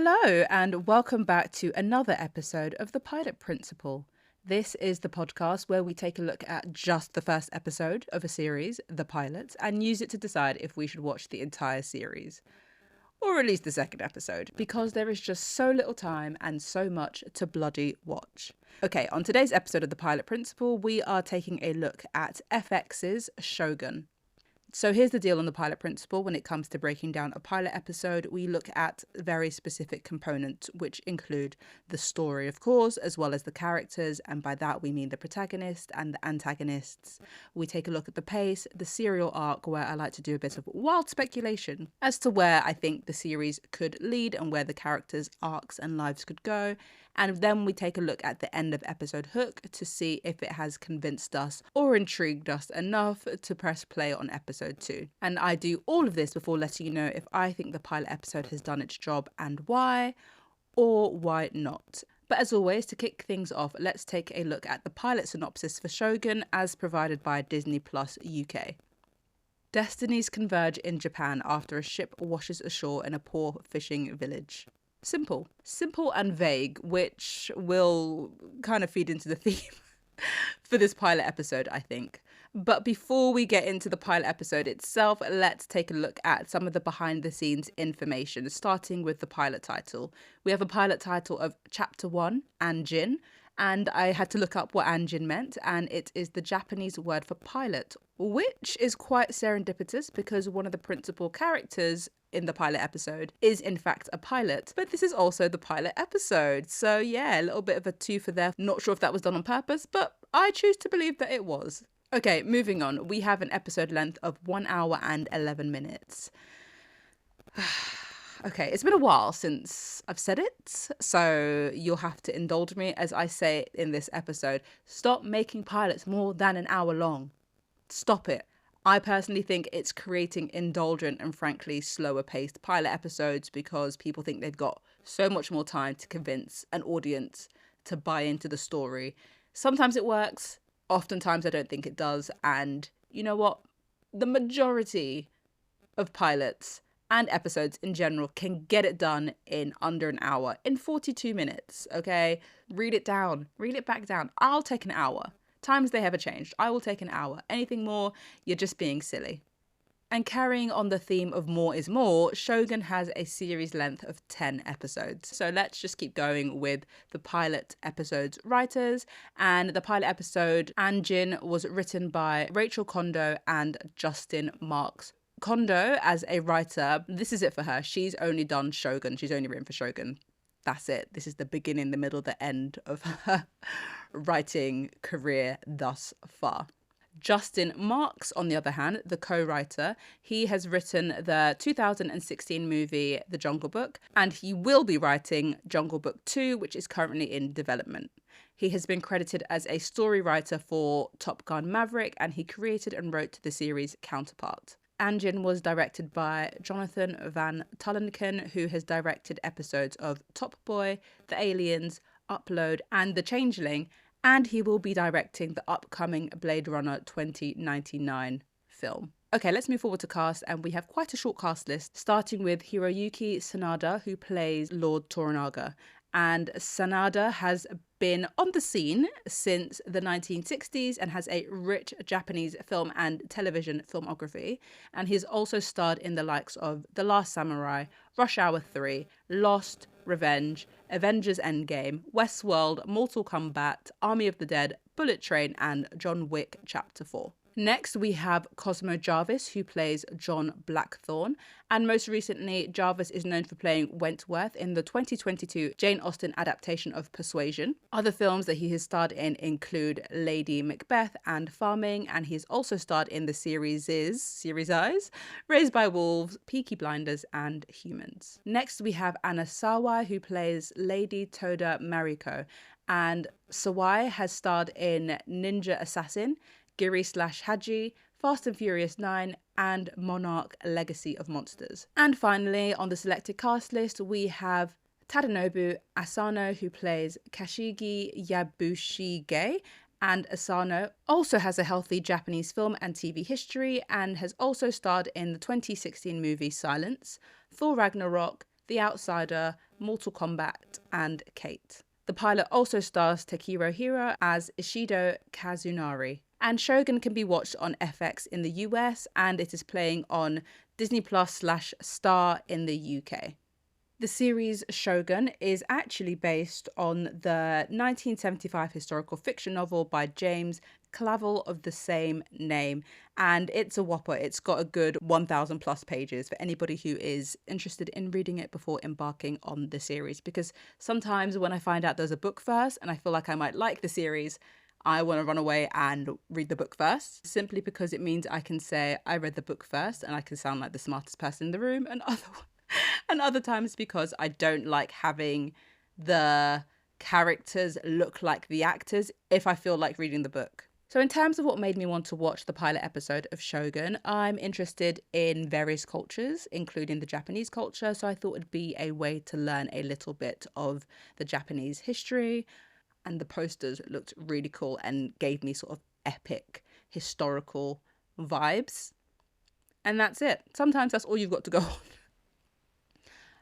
Hello, and welcome back to another episode of The Pilot Principle. This is the podcast where we take a look at just the first episode of a series, the pilot, and use it to decide if we should watch the entire series. Or at least the second episode, because there is just so little time and so much to bloody watch. Okay, on today's episode of The Pilot Principle, we are taking a look at FX's Shogun. So here's the deal on the pilot principle. When it comes to breaking down a pilot episode, we look at very specific components, which include the story, of course, as well as the characters. And by that, we mean the protagonist and the antagonists. We take a look at the pace, the serial arc, where I like to do a bit of wild speculation as to where I think the series could lead and where the characters' arcs and lives could go. And then we take a look at the end of episode hook to see if it has convinced us or intrigued us enough to press play on episode 2. And I do all of this before letting you know if I think the pilot episode has done its job and why, or why not. But as always, to kick things off, let's take a look at the pilot synopsis for Shogun as provided by Disney Plus UK. Destinies converge in Japan after a ship washes ashore in a poor fishing village. Simple and vague, which will kind of feed into the theme for this pilot episode, I think. But before we get into the pilot episode itself, let's take a look at some of the behind the scenes information, starting with the pilot title. We have a pilot title of Chapter 1, Anjin, and I had to look up what Anjin meant, and it is the Japanese word for pilot, which is quite serendipitous because one of the principal characters in the pilot episode is in fact a pilot, but this is also the pilot episode. So yeah, a little bit of a twofer there. Not sure if that was done on purpose, but I choose to believe that it was. Okay, moving on. We have an episode length of 1 hour and 11 minutes. Okay, it's been a while since I've said it, so you'll have to indulge me as I say in this episode. Stop making pilots more than an hour long. Stop it. I personally think it's creating indulgent and frankly slower paced pilot episodes because people think they've got so much more time to convince an audience to buy into the story. Sometimes it works, oftentimes I don't think it does, and you know what? The majority of pilots and episodes in general can get it done in under an hour, in 42 minutes, okay? Read it back down. I'll take an hour. Times they ever changed. I will take an hour. Anything more, you're just being silly. And carrying on the theme of more is more, Shogun has a series length of 10 episodes. So let's just keep going with the pilot episode's writers. And the pilot episode, Anjin, was written by Rachel Kondo and Justin Marks. Kondo, as a writer, this is it for her. She's only done Shogun. She's only written for Shogun. That's it. This is the beginning, the middle, the end of her writing career thus far. Justin Marks, on the other hand, the co-writer, he has written the 2016 movie The Jungle Book, and he will be writing Jungle Book 2, which is currently in development. He has been credited as a story writer for Top Gun Maverick, and he created and wrote the series Counterpart. Anjin was directed by Jonathan Van Tullenken, who has directed episodes of Top Boy, The Aliens, Upload, and The Changeling, and he will be directing the upcoming Blade Runner 2099 film. Okay, let's move forward to cast, and we have quite a short cast list, starting with Hiroyuki Sanada, who plays Lord Toranaga. And Sanada has been on the scene since the 1960s and has a rich Japanese film and television filmography. And he's also starred in the likes of The Last Samurai, Rush Hour 3, Lost, Revenge, Avengers Endgame, Westworld, Mortal Kombat, Army of the Dead, Bullet Train, and John Wick Chapter 4. Next, we have Cosmo Jarvis, who plays John Blackthorne. And most recently, Jarvis is known for playing Wentworth in the 2022 Jane Austen adaptation of Persuasion. Other films that he has starred in include Lady Macbeth and Farming, and he's also starred in the series Eyes, Raised by Wolves, Peaky Blinders, and Humans. Next, we have Anna Sawai, who plays Lady Toda Mariko. And Sawai has starred in Ninja Assassin, Giri/Haji, Fast and Furious 9, and Monarch: Legacy of Monsters. And finally, on the selected cast list, we have Tadanobu Asano, who plays Kashigi Yabushige, and Asano also has a healthy Japanese film and TV history and has also starred in the 2016 movie Silence, Thor Ragnarok, The Outsider, Mortal Kombat, and Kate. The pilot also stars Takiro Hira as Ishido Kazunari. And Shogun can be watched on FX in the US, and it is playing on Disney Plus/Star in the UK. The series Shogun is actually based on the 1975 historical fiction novel by James Clavell of the same name, and it's a whopper. It's got a good 1,000 plus pages for anybody who is interested in reading it before embarking on the series, because sometimes when I find out there's a book first and I feel like I might like the series, I want to run away and read the book first, simply because it means I can say I read the book first and I can sound like the smartest person in the room, and other times because I don't like having the characters look like the actors if I feel like reading the book. So in terms of what made me want to watch the pilot episode of Shogun, I'm interested in various cultures, including the Japanese culture. So I thought it'd be a way to learn a little bit of the Japanese history. And the posters looked really cool and gave me sort of epic historical vibes. And that's it. Sometimes that's all you've got to go on.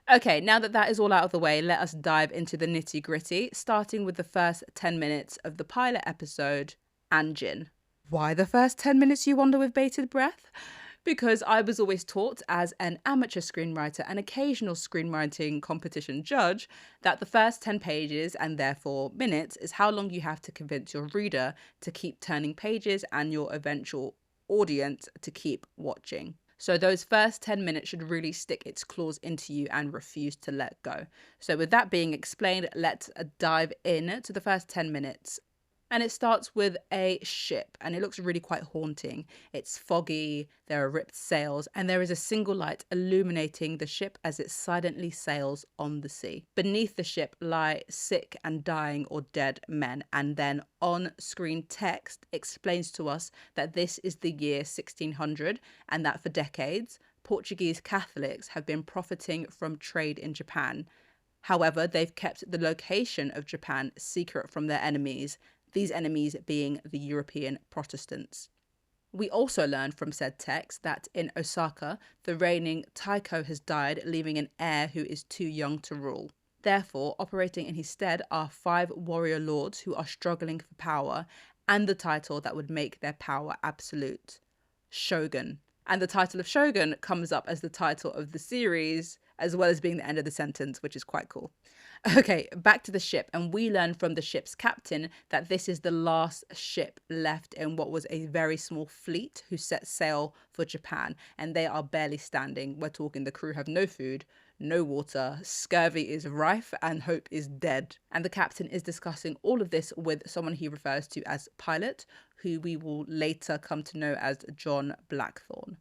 Okay, now that that is all out of the way, let us dive into the nitty gritty, starting with the first 10 minutes of the pilot episode, Anjin. Why the first 10 minutes, you wonder with bated breath? Because I was always taught as an amateur screenwriter and occasional screenwriting competition judge that the first 10 pages and therefore minutes is how long you have to convince your reader to keep turning pages and your eventual audience to keep watching. So those first 10 minutes should really stick its claws into you and refuse to let go. So with that being explained, let's dive in to the first 10 minutes. And it starts with a ship, and it looks really quite haunting. It's foggy, there are ripped sails, and there is a single light illuminating the ship as it silently sails on the sea. Beneath the ship lie sick and dying or dead men, and then on-screen text explains to us that this is the year 1600, and that for decades, Portuguese Catholics have been profiting from trade in Japan. However, they've kept the location of Japan secret from their enemies, these enemies being the European Protestants. We also learn from said text that in Osaka, the reigning Taiko has died, leaving an heir who is too young to rule. Therefore, operating in his stead are 5 warrior lords who are struggling for power and the title that would make their power absolute, Shogun. And the title of Shogun comes up as the title of the series, as well as being the end of the sentence, which is quite cool. Okay, back to the ship, and we learn from the ship's captain that this is the last ship left in what was a very small fleet who set sail for Japan, and they are barely standing. We're talking the crew have no food, no water, scurvy is rife, and hope is dead. And the captain is discussing all of this with someone he refers to as Pilot, who we will later come to know as John Blackthorne.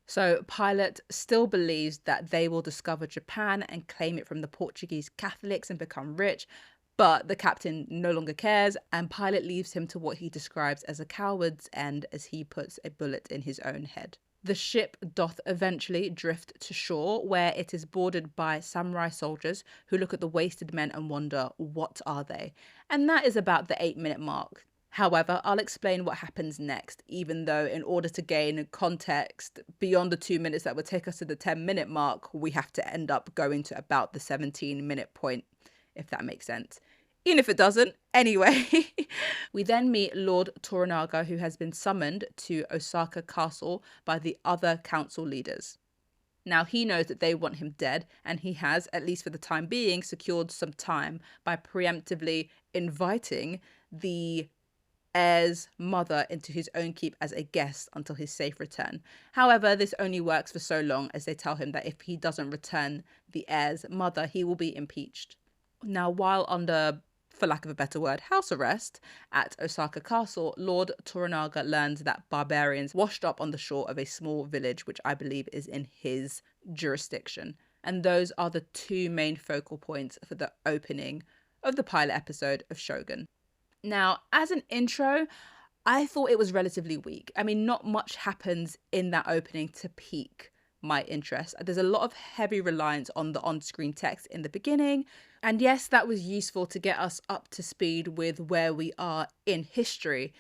So Pilot still believes that they will discover Japan and claim it from the Portuguese Catholics and become rich, but the captain no longer cares, and Pilot leaves him to what he describes as a coward's end as he puts a bullet in his own head. The ship doth eventually drift to shore, where it is boarded by samurai soldiers who look at the wasted men and wonder, what are they? And that is about the 8-minute mark. However, I'll explain what happens next, even though in order to gain context beyond the 2 minutes that would take us to the 10-minute mark, we have to end up going to about the 17-minute point, if that makes sense. Even if it doesn't, anyway. We then meet Lord Toranaga, who has been summoned to Osaka Castle by the other council leaders. Now, he knows that they want him dead, and he has, at least for the time being, secured some time by preemptively inviting the heir's mother into his own keep as a guest until his safe return. However, this only works for so long, as they tell him that if he doesn't return the heir's mother, he will be impeached. Now, while under, for lack of a better word, house arrest at Osaka Castle, Lord Toranaga learns that barbarians washed up on the shore of a small village, which I believe is in his jurisdiction. And those are the 2 main focal points for the opening of the pilot episode of Shogun. Now, as an intro, I thought it was relatively weak. I mean, not much happens in that opening to pique my interest. There's a lot of heavy reliance on the on-screen text in the beginning. And yes, that was useful to get us up to speed with where we are in history.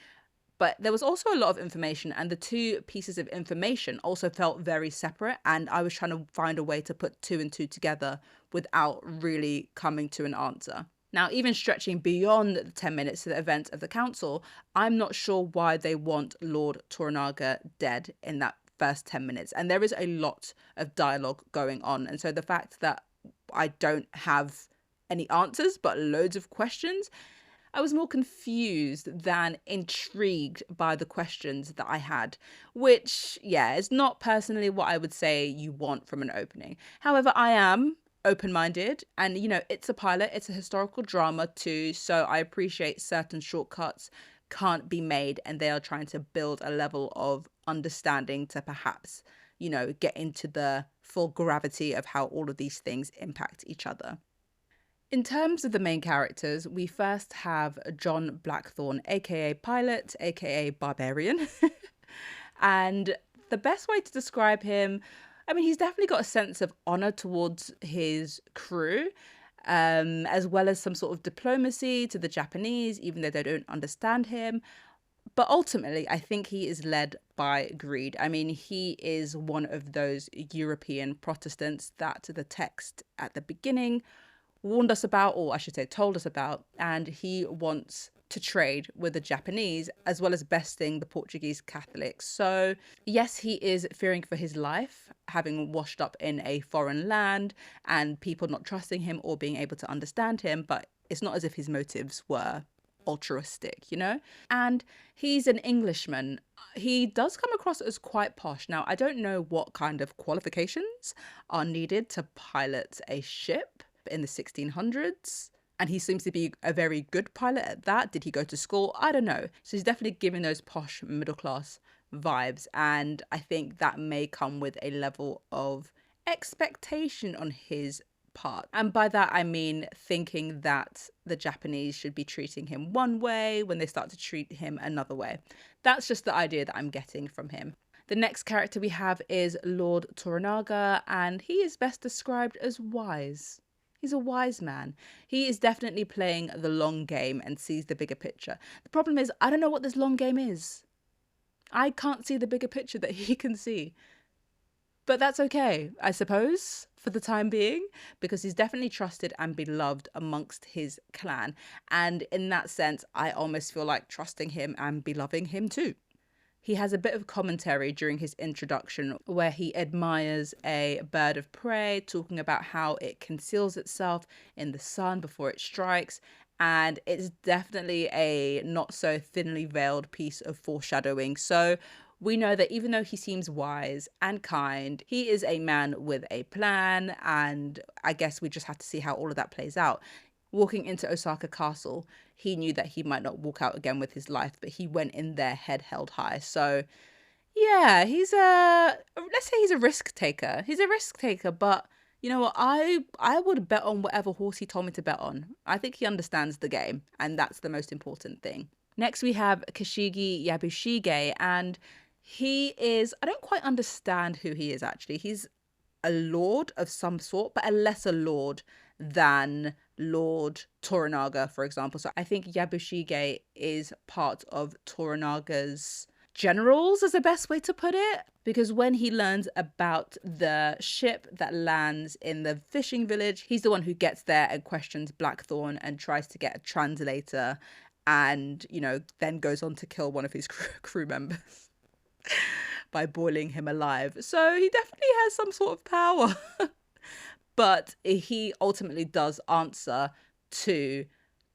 But there was also a lot of information, and the two pieces of information also felt very separate. And I was trying to find a way to put two and two together without really coming to an answer. Now, even stretching beyond the 10 minutes to the event of the council, I'm not sure why they want Lord Toranaga dead in that first 10 minutes. And there is a lot of dialogue going on. And so the fact that I don't have any answers, but loads of questions, I was more confused than intrigued by the questions that I had, which, yeah, is not personally what I would say you want from an opening. However, I am open-minded, and it's a pilot, it's a historical drama too, so I appreciate certain shortcuts can't be made, and they are trying to build a level of understanding to perhaps get into the full gravity of how all of these things impact each other. In terms of the main characters, we first have John Blackthorne, aka Pilot, aka Barbarian. And the best way to describe him, I mean, he's definitely got a sense of honor towards his crew, as well as some sort of diplomacy to the Japanese, even though they don't understand him. But ultimately, I think he is led by greed. I mean, he is one of those European Protestants that the text at the beginning warned us about, or I should say told us about, and he wants to trade with the Japanese as well as besting the Portuguese Catholics. So yes, he is fearing for his life, having washed up in a foreign land and people not trusting him or being able to understand him, but it's not as if his motives were altruistic, And he's an Englishman. He does come across as quite posh. Now, I don't know what kind of qualifications are needed to pilot a ship in the 1600s, and he seems to be a very good pilot at that. Did he go to school? I don't know. So he's definitely giving those posh middle class vibes, and I think that may come with a level of expectation on his part. And by that I mean thinking that the Japanese should be treating him one way when they start to treat him another way. That's just the idea that I'm getting from him. The next character we have is Lord Toranaga, and he is best described as wise. He's a wise man. He is definitely playing the long game and sees the bigger picture. The problem is, I don't know what this long game is. I can't see the bigger picture that he can see. But that's okay, I suppose, for the time being, because he's definitely trusted and beloved amongst his clan. And in that sense, I almost feel like trusting him and beloving him too. He has a bit of commentary during his introduction where he admires a bird of prey, talking about how it conceals itself in the sun before it strikes. And it's definitely a not so thinly veiled piece of foreshadowing. So we know that even though he seems wise and kind, he is a man with a plan. And I guess we just have to see how all of that plays out. Walking into Osaka Castle, he knew that he might not walk out again with his life, but he went in there head held high. So yeah, let's say he's a risk taker. He's a risk taker, but you know what? I would bet on whatever horse he told me to bet on. I think he understands the game, and that's the most important thing. Next, we have Kashigi Yabushige, and I don't quite understand who he is actually. He's a lord of some sort, but a lesser lord than Lord Toranaga, for example. So I think Yabushige is part of Toranaga's generals, is the best way to put it, because when he learns about the ship that lands in the fishing village, he's the one who gets there and questions Blackthorne and tries to get a translator, and then goes on to kill one of his crew members by boiling him alive. So he definitely has some sort of power. But he ultimately does answer to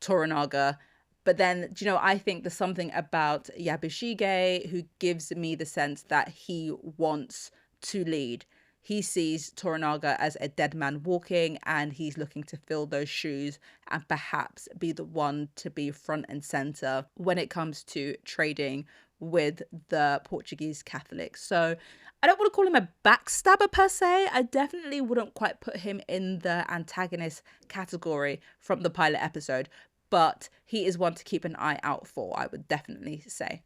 Toranaga. But then, I think there's something about Yabushige who gives me the sense that he wants to lead. He sees Toranaga as a dead man walking, and he's looking to fill those shoes and perhaps be the one to be front and center when it comes to trading with the Portuguese Catholics. So I don't want to call him a backstabber per se. I definitely wouldn't quite put him in the antagonist category from the pilot episode, but he is one to keep an eye out for, I would definitely say.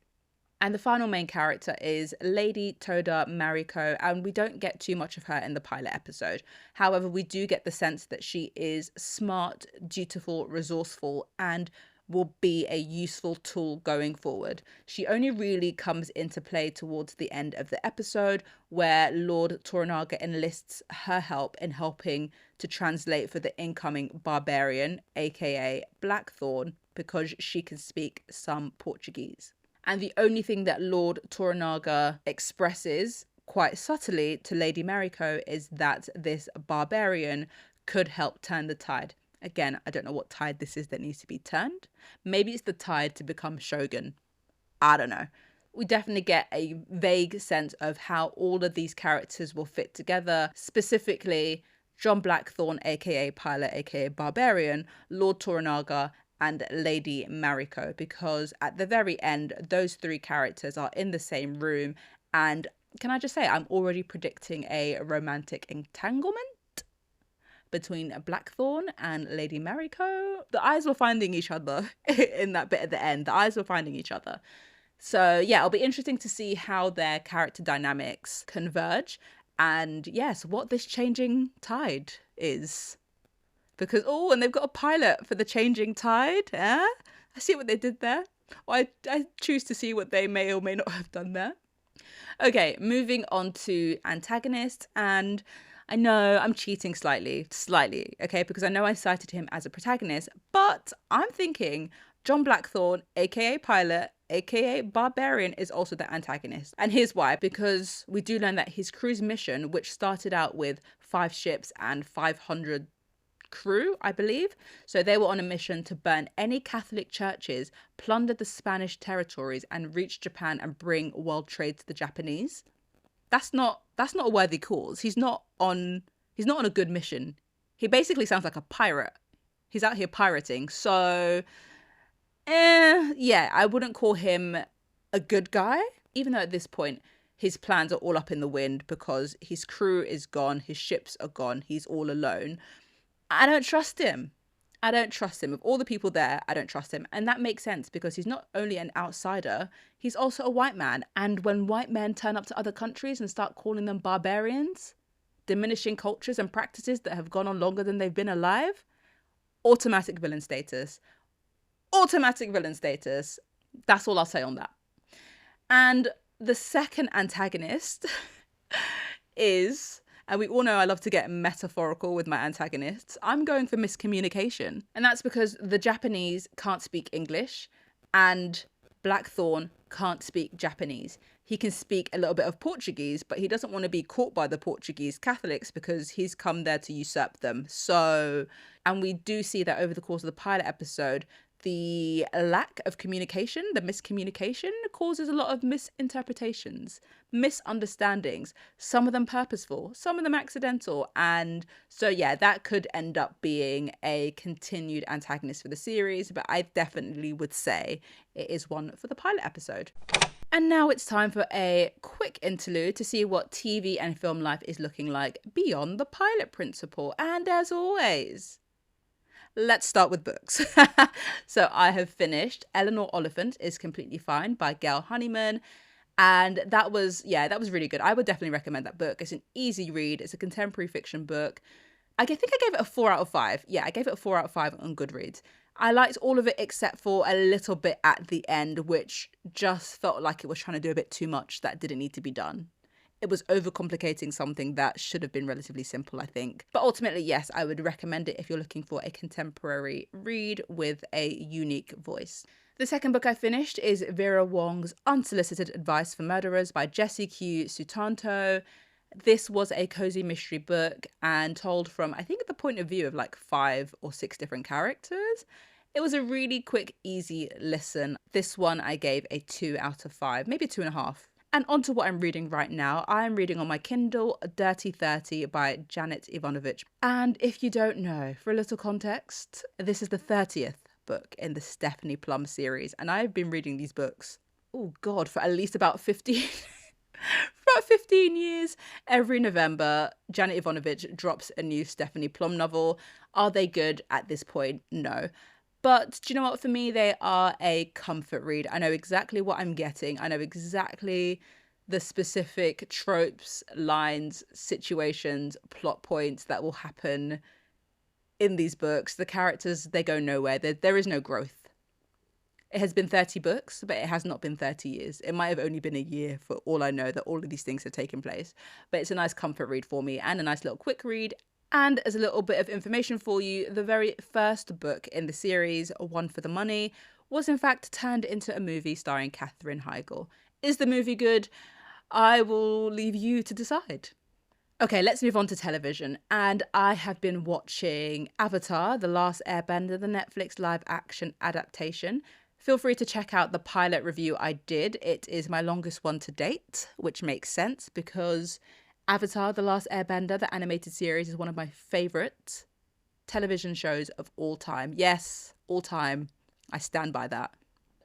And the final main character is Lady Toda Mariko, and we don't get too much of her in the pilot episode. However, we do get the sense that she is smart, dutiful, resourceful, and will be a useful tool going forward. She only really comes into play towards the end of the episode, where Lord Toranaga enlists her help in helping to translate for the incoming barbarian, aka Blackthorn, because she can speak some Portuguese. And the only thing that Lord Toranaga expresses quite subtly to Lady Mariko is that this barbarian could help turn the tide. Again, I don't know what tide this is that needs to be turned. Maybe it's the tide to become Shogun. I don't know. We definitely get a vague sense of how all of these characters will fit together. Specifically, John Blackthorn, aka Pilot, aka Barbarian, Lord Toranaga, and Lady Mariko, because at the very end, those three characters are in the same room. And can I just say, I'm already predicting a romantic entanglement between Blackthorn and Lady Mariko. The eyes were finding each other in that bit at the end. The eyes were finding each other. So yeah, it'll be interesting to see how their character dynamics converge. And yes, what this changing tide is. Because, oh, and they've got a pilot for the changing tide. I see what they did there. Well, I choose to see what they may or may not have done there. Okay, moving on to antagonist. And I know I'm cheating slightly, okay, because I know I cited him as a protagonist, but I'm thinking John Blackthorn, aka Pilot, aka Barbarian, is also the antagonist. And here's why: because we do learn that his crew's mission, which started out with 5 ships and 500 crew, I believe, so they were on a mission to burn any Catholic churches, plunder the Spanish territories, and reach Japan and bring world trade to the Japanese. That's not a worthy cause. He's not on a good mission. He basically sounds like a pirate. He's out here pirating. So yeah, I wouldn't call him a good guy, even though at this point his plans are all up in the wind because his crew is gone, his ships are gone, he's all alone. I don't trust him. Of all the people there, I don't trust him. And that makes sense because he's not only an outsider, he's also a white man. And when white men turn up to other countries and start calling them barbarians, diminishing cultures and practices that have gone on longer than they've been alive, automatic villain status. That's all I'll say on that. And the second antagonist is... and we all know I love to get metaphorical with my antagonists. I'm going for miscommunication. And that's because the Japanese can't speak English and Blackthorn can't speak Japanese. He can speak a little bit of Portuguese, but he doesn't want to be caught by the Portuguese Catholics because he's come there to usurp them. So, and we do see that over the course of the pilot episode, the lack of communication, the miscommunication, causes a lot of misinterpretations, misunderstandings, some of them purposeful, some of them accidental. And so, yeah, that could end up being a continued antagonist for the series, but I definitely would say it is one for the pilot episode. And now it's time for a quick interlude to see what TV and film life is looking like beyond the pilot principle. And as always, let's start with books. So I have finished Eleanor Oliphant is Completely Fine by Gail Honeyman. And that was really good. I would definitely recommend that book. It's an easy read. It's a contemporary fiction book. I think I gave it a 4 out of 5. Yeah, I gave it a 4 out of 5 on Goodreads. I liked all of it except for a little bit at the end, which just felt like it was trying to do a bit too much that didn't need to be done. It was overcomplicating something that should have been relatively simple, I think. But ultimately, yes, I would recommend it if you're looking for a contemporary read with a unique voice. The second book I finished is Vera Wong's Unsolicited Advice for Murderers by Jessie Q. Sutanto. This was a cozy mystery book and told from, I think, the point of view of like 5 or 6 different characters. It was a really quick, easy listen. This one I gave a 2 out of 5, maybe 2.5. And on to what I'm reading right now. I'm reading on my Kindle Dirty 30 by Janet Ivanovich. And if you don't know, for a little context, this is the 30th book in the Stephanie Plum series. And I've been reading these books, oh God, for at least about 15 years. Every November, Janet Ivanovich drops a new Stephanie Plum novel. Are they good at this point? No. But do you know what? For me, they are a comfort read. I know exactly what I'm getting. I know exactly the specific tropes, lines, situations, plot points that will happen in these books. The characters, they go nowhere. There is no growth. It has been 30 books, but it has not been 30 years. It might have only been a year for all I know that all of these things have taken place. But it's a nice comfort read for me and a nice little quick read. And as a little bit of information for you, the very first book in the series, One for the Money, was in fact turned into a movie starring Katherine Heigl. Is the movie good? I will leave you to decide. Okay, let's move on to television. And I have been watching Avatar, The Last Airbender, the Netflix live action adaptation. Feel free to check out the pilot review I did. It is my longest one to date, which makes sense because Avatar, The Last Airbender, the animated series, is one of my favourite television shows of all time. Yes, all time. I stand by that.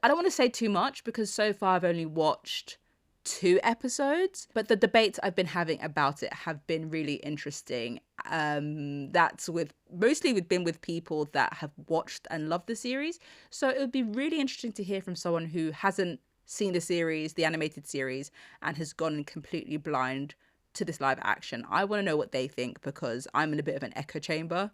I don't want to say too much because so far I've only watched 2 episodes, but the debates I've been having about it have been really interesting. That's been with people that have watched and loved the series. So it would be really interesting to hear from someone who hasn't seen the series, the animated series, and has gone completely blind to this live action. I want to know what they think because I'm in a bit of an echo chamber.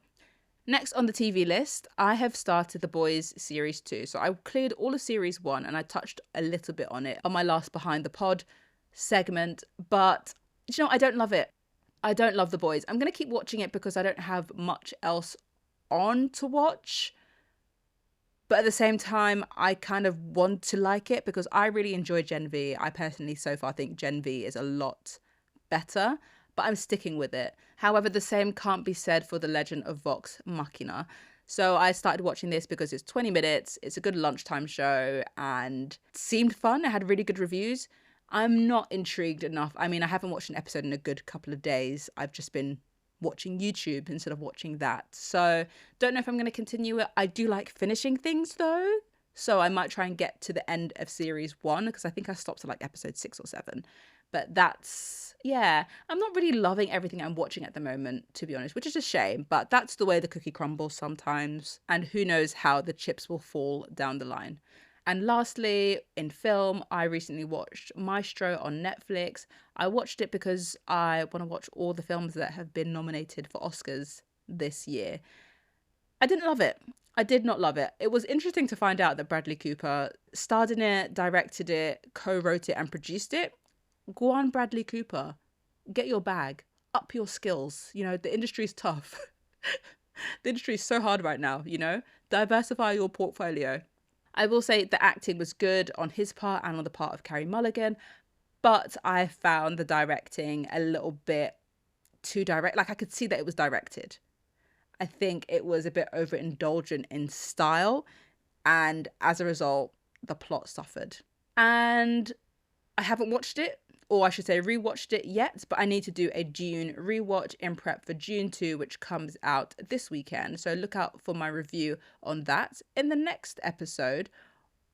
Next on the TV list, I have started The Boys Series 2. So I cleared all of Series 1 and I touched a little bit on it on my last Behind the Pod segment. But, I don't love it. I don't love The Boys. I'm going to keep watching it because I don't have much else on to watch. But at the same time, I kind of want to like it because I really enjoy Gen V. I personally so far think Gen V is a lot better, but I'm sticking with it. However, the same can't be said for The Legend of Vox Machina. So I started watching this because it's 20 minutes, it's a good lunchtime show, and it seemed fun. It had really good reviews. I'm not intrigued enough. I mean, I haven't watched an episode in a good couple of days. I've just been watching YouTube instead of watching that. So don't know if I'm going to continue it. I do like finishing things though. So I might try and get to the end of series 1 because I think I stopped at like episode 6 or 7. But I'm not really loving everything I'm watching at the moment, to be honest, which is a shame. But that's the way the cookie crumbles sometimes. And who knows how the chips will fall down the line. And lastly, in film, I recently watched Maestro on Netflix. I watched it because I want to watch all the films that have been nominated for Oscars this year. I didn't love it. I did not love it. It was interesting to find out that Bradley Cooper starred in it, directed it, co-wrote it, and produced it. Go on, Bradley Cooper. Get your bag. Up your skills. The industry's tough. The industry is so hard right now, Diversify your portfolio. I will say the acting was good on his part and on the part of Carey Mulligan, but I found the directing a little bit too direct. Like, I could see that it was directed. I think it was a bit overindulgent in style, and as a result, the plot suffered. And I haven't watched it, or I should say rewatched it yet, but I need to do a Dune rewatch in prep for Dune 2, which comes out this weekend. So look out for my review on that in the next episode.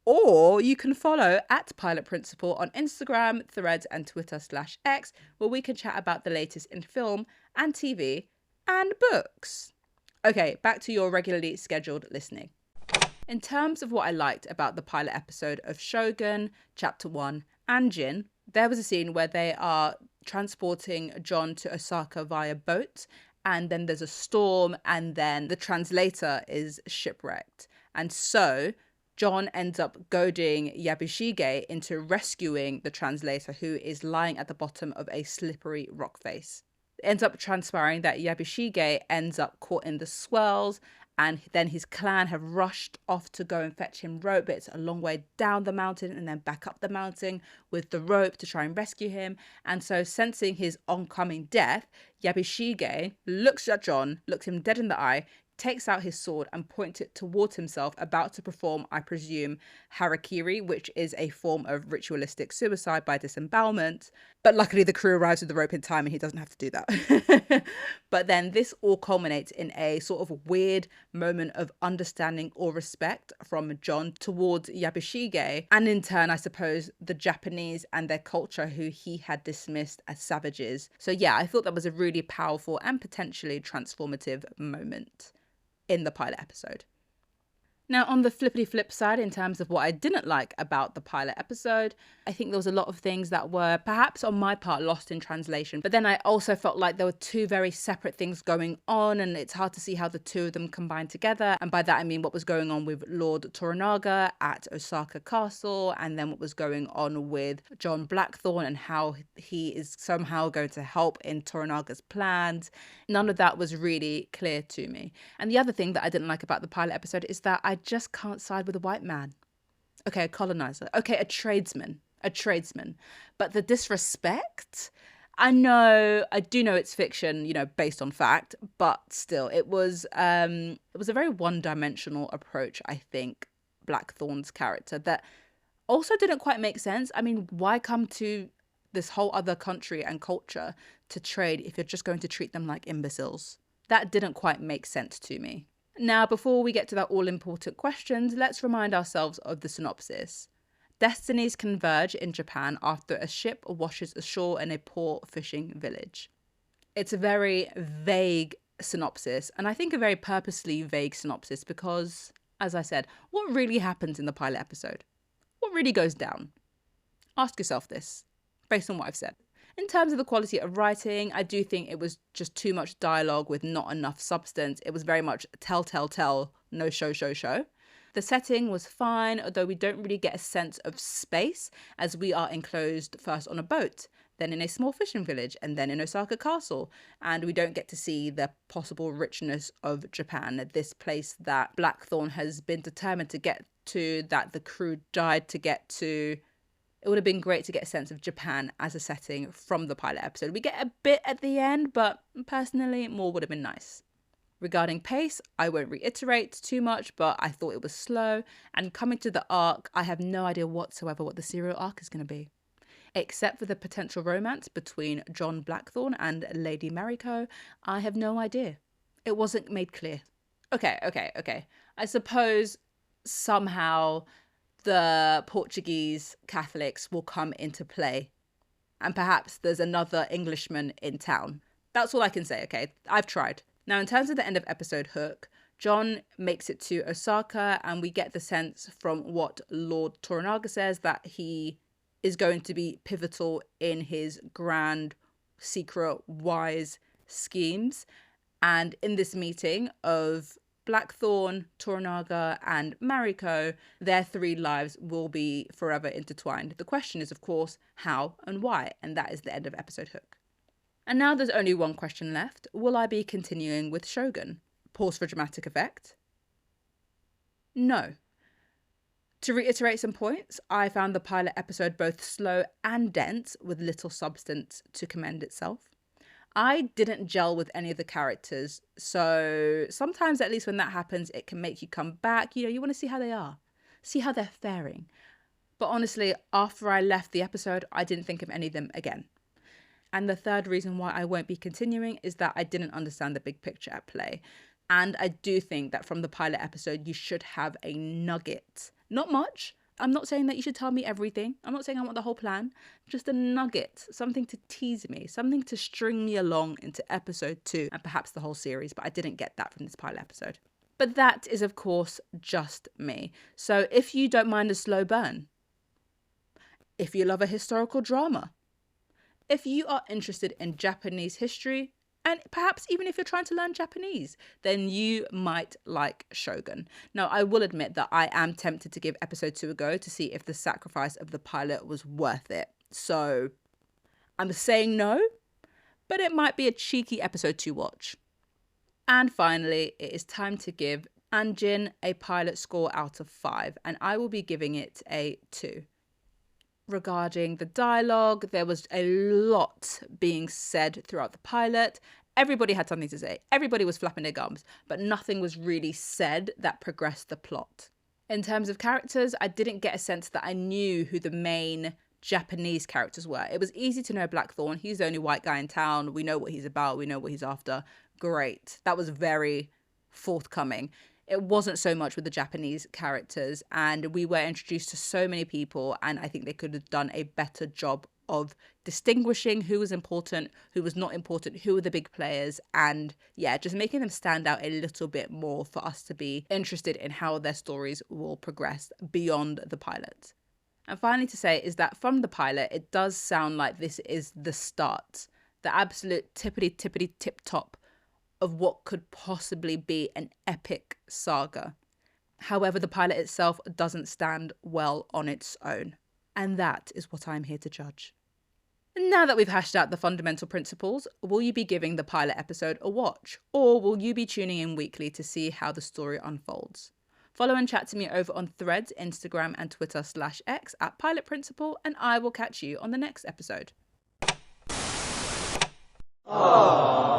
Or you can follow at Pilot Principle on Instagram, Threads, and Twitter/X, where we can chat about the latest in film and TV and books. Okay, back to your regularly scheduled listening. In terms of what I liked about the pilot episode of Shogun, Chapter 1, and Jin, there was a scene where they are transporting John to Osaka via boat, and then there's a storm, and then the translator is shipwrecked. And so John ends up goading Yabushige into rescuing the translator, who is lying at the bottom of a slippery rock face. It ends up transpiring that Yabushige ends up caught in the swells, and then his clan have rushed off to go and fetch him rope. But it's a long way down the mountain and then back up the mountain with the rope to try and rescue him. And so, sensing his oncoming death, Yabushige looks at John, looks him dead in the eye, takes out his sword and points it towards himself, about to perform, I presume, harakiri, which is a form of ritualistic suicide by disembowelment. But luckily the crew arrives with the rope in time and he doesn't have to do that. But then this all culminates in a sort of weird moment of understanding or respect from John towards Yabushige, and in turn, I suppose, the Japanese and their culture, who he had dismissed as savages. So yeah, I thought that was a really powerful and potentially transformative moment in the pilot episode. Now, on the flippity flip side, in terms of what I didn't like about the pilot episode, I think there was a lot of things that were perhaps on my part lost in translation. But then I also felt like there were two very separate things going on, and it's hard to see how the two of them combined together. And by that, I mean what was going on with Lord Toranaga at Osaka Castle, and then what was going on with John Blackthorne and how he is somehow going to help in Toranaga's plans. None of that was really clear to me. And the other thing that I didn't like about the pilot episode is that I just can't side with a white man. Okay, a colonizer. Okay, a tradesman. A tradesman. But the disrespect, I do know it's fiction, based on fact, but still, it was a very one-dimensional approach, I think, Blackthorne's character, that also didn't quite make sense. I mean, why come to this whole other country and culture to trade if you're just going to treat them like imbeciles? That didn't quite make sense to me. Now, before we get to that all-important questions, let's remind ourselves of the synopsis. Destinies converge in Japan after a ship washes ashore in a poor fishing village. It's a very vague synopsis, and I think a very purposely vague synopsis because, as I said, what really happens in the pilot episode? What really goes down? Ask yourself this, based on what I've said. In terms of the quality of writing, I do think it was just too much dialogue with not enough substance. It was very much tell, no show. The setting was fine, although we don't really get a sense of space as we are enclosed first on a boat, then in a small fishing village, and then in Osaka Castle. And we don't get to see the possible richness of Japan, this place that Blackthorne has been determined to get to, that the crew died to get to. It would have been great to get a sense of Japan as a setting from the pilot episode. We get a bit at the end, but personally, more would have been nice. Regarding pace, I won't reiterate too much, but I thought it was slow. And coming to the arc, I have no idea whatsoever what the serial arc is going to be. Except for the potential romance between John Blackthorne and Lady Mariko, I have no idea. It wasn't made clear. Okay. I suppose somehow the Portuguese Catholics will come into play. And perhaps there's another Englishman in town. That's all I can say, okay? I've tried. Now, in terms of the end of episode hook, John makes it to Osaka, and we get the sense from what Lord Toranaga says that he is going to be pivotal in his grand, secret, wise schemes. And in this meeting of Blackthorne, Toranaga, and Mariko, their three lives will be forever intertwined. The question is, of course, how and why, and that is the end of episode hook. And now there's only one question left. Will I be continuing with Shogun? Pause for dramatic effect. No. To reiterate some points, I found the pilot episode both slow and dense with little substance to commend itself. I didn't gel with any of the characters, so sometimes, at least when that happens, it can make you come back. You want to see how they are, see how they're faring. But honestly, after I left the episode, I didn't think of any of them again. And the third reason why I won't be continuing is that I didn't understand the big picture at play. And I do think that from the pilot episode, you should have a nugget. Not much. I'm not saying that you should tell me everything. I'm not saying I want the whole plan. Just a nugget, something to tease me, something to string me along into episode 2 and perhaps the whole series. But I didn't get that from this pilot episode. But that is, of course, just me. So if you don't mind a slow burn, if you love a historical drama, if you are interested in Japanese history, and perhaps even if you're trying to learn Japanese, then you might like Shogun. Now, I will admit that I am tempted to give episode 2 a go to see if the sacrifice of the pilot was worth it. So I'm saying no, but it might be a cheeky episode 2 watch. And finally, it is time to give Anjin a pilot score out of 5, and I will be giving it a 2. Regarding the dialogue, there was a lot being said throughout the pilot. Everybody had something to say. Everybody was flapping their gums, but nothing was really said that progressed the plot. In terms of characters, I didn't get a sense that I knew who the main Japanese characters were. It was easy to know Blackthorne. He's the only white guy in town. We know what he's about. We know what he's after. Great. That was very forthcoming. It wasn't so much with the Japanese characters, and we were introduced to so many people, and I think they could have done a better job of distinguishing who was important, who was not important, who were the big players, and yeah, just making them stand out a little bit more for us to be interested in how their stories will progress beyond the pilot. And finally to say is that from the pilot, it does sound like this is the start, the absolute tippity tip top of what could possibly be an epic saga. However, the pilot itself doesn't stand well on its own. And that is what I'm here to judge. Now that we've hashed out the fundamental principles, will you be giving the pilot episode a watch? Or will you be tuning in weekly to see how the story unfolds? Follow and chat to me over on Threads, Instagram and Twitter /X @PilotPrinciple, and I will catch you on the next episode. Aww.